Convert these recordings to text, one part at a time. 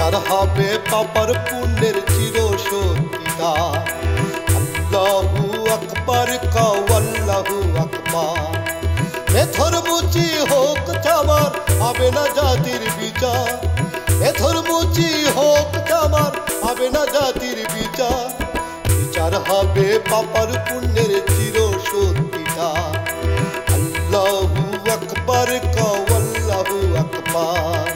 বিচার হবে পাপার পুণ্যের চির সত্যিকার। আল্লাহু আকবার কাও আল্লাহু আকবার। এ ধর্মচি হোক জামার হবে না জাতির বিচার। এ ধর্মচি হোক জামার হবে না জাতির বিচার। বিচার হবে পাপার পুণ্যের চির সত্যিকার। আল্লাহু আকবার কাও আল্লাহু আকবার।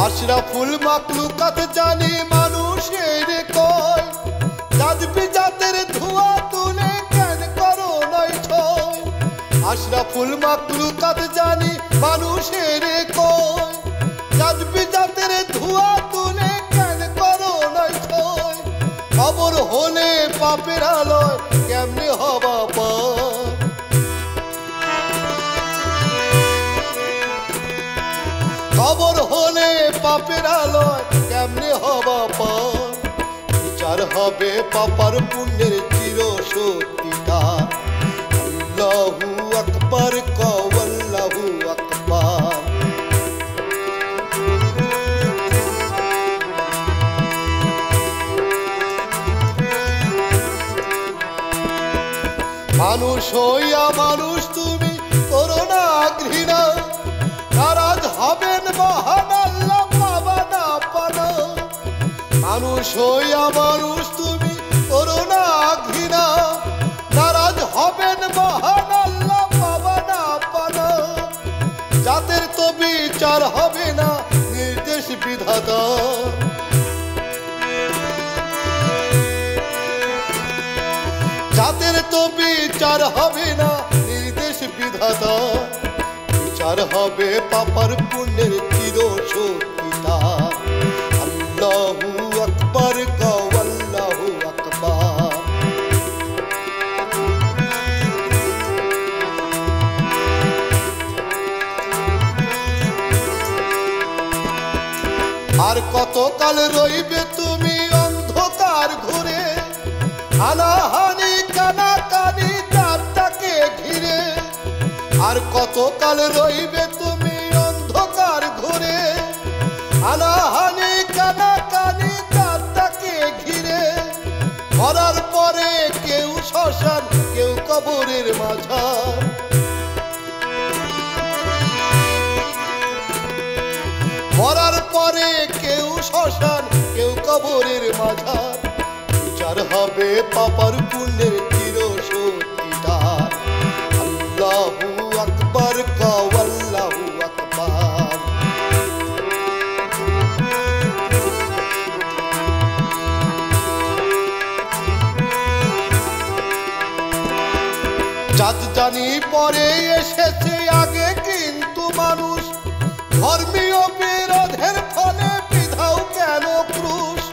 আশরাফুল মাখলুকাত জানি মানুষের কয়, জাত বিজাতের ধোঁয়া তুলে কেন করো নয় ছয়। আশরাফুল মাখলুকাত জানি মানুষের কয়, জাত বিজাতের ধোঁয়া তুলে কেন করো নয় ছয়। খবর হলে পাপের আলয় কেমনে হবা পার। খবর হলে পাপের আলয় কেমনে হবা পার। বিচার হবে পাপার পুণ্যের চির সত্যিকার। আল্লাহু আকবার কাও আল্লাহু আকবার। মানুষ হইয়া মানুষ তুমি করো না ঘৃণা। নারাজ হবেন মহান আল্লাহ পাবা না পানা। মানুষ হইয়া মানুষ তুমি করো না ঘৃণা। নারাজ হবেন মহান আল্লাহ পাবা না পানা। জাতের তো বিচার হবে না নির্দেশ বিধাতা। জাতের তো বিচার হবে না নির্দেশ বিধাতা। বিচার হবে পাপার পুণ্যের চির সত্যিকার। আল্লাহু আকবার কাও আল্লাহু আকবার। আর কতকাল রইবে তুমি অন্ধকার ঘুরে। হানাহানি কানাকানি তারটাকে ঘিরে। আর কতকাল রইবে তুমি অন্ধকার ঘুরে। হানাহানি কানাকানি তারটাকে ঘিরে। মরার পরে কেউ শ্মশান কেউ কবরের মাঝার। মরার পরে কেউ শ্মশান কেউ কবরের মাঝার। বিচার হবে পাপার পুণ্যের চির সত্যিকার। আল্লাহু আকবার কাও আল্লাহু আকবার। জাত জানি পরে এসেছে আগে কিন্তু মানুষ। ধর্মীয় বিরোধের ফলে বিধাও কেন ক্রুশ।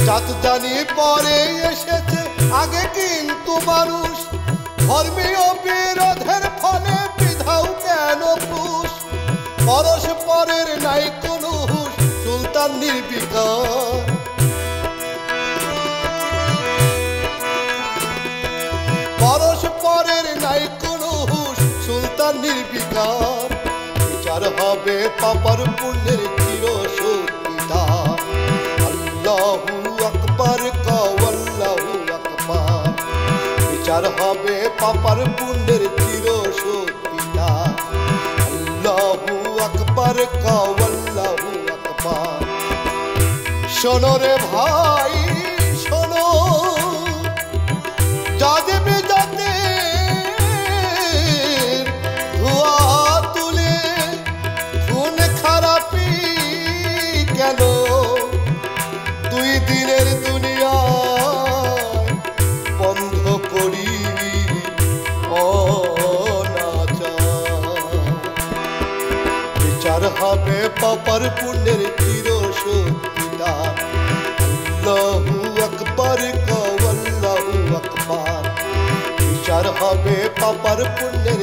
জাত জানি পরে এসেছে আগে কিন্তু মানুষ। ধর্মীয় বিরোধের ফলে বিধাও কেন ক্রুশ। পরস্পরের নাই কোনো হুঁশ সুলতান নির্বিকার। পরস্পরের নাই কোনো হুঁশ সুলতান নির্বিকার। বিচার হবে পাপার পুণ্যের চির সত্যিকার। আল্লাহু আকবার কাও আল্লাহু আকবার। বিচার হবে পাপার পুণ্যের চির সত্যিকার। আল্লাহু আকবার কাও আল্লাহু আকবার। শোনো রে ভাই শোনো, জাত বিজাতের ধোঁয়া তুলে খুন খারাপি কেন। দুই দিনের দুনিয়ায় বন্ধ করি অনাচার। বিচার হবে পাপার পুণ্যের চির সত্যিকার। আল্লাহু আকবার কাও আল্লাহু আকবার। বিচার হবে পাপার পুণ্যের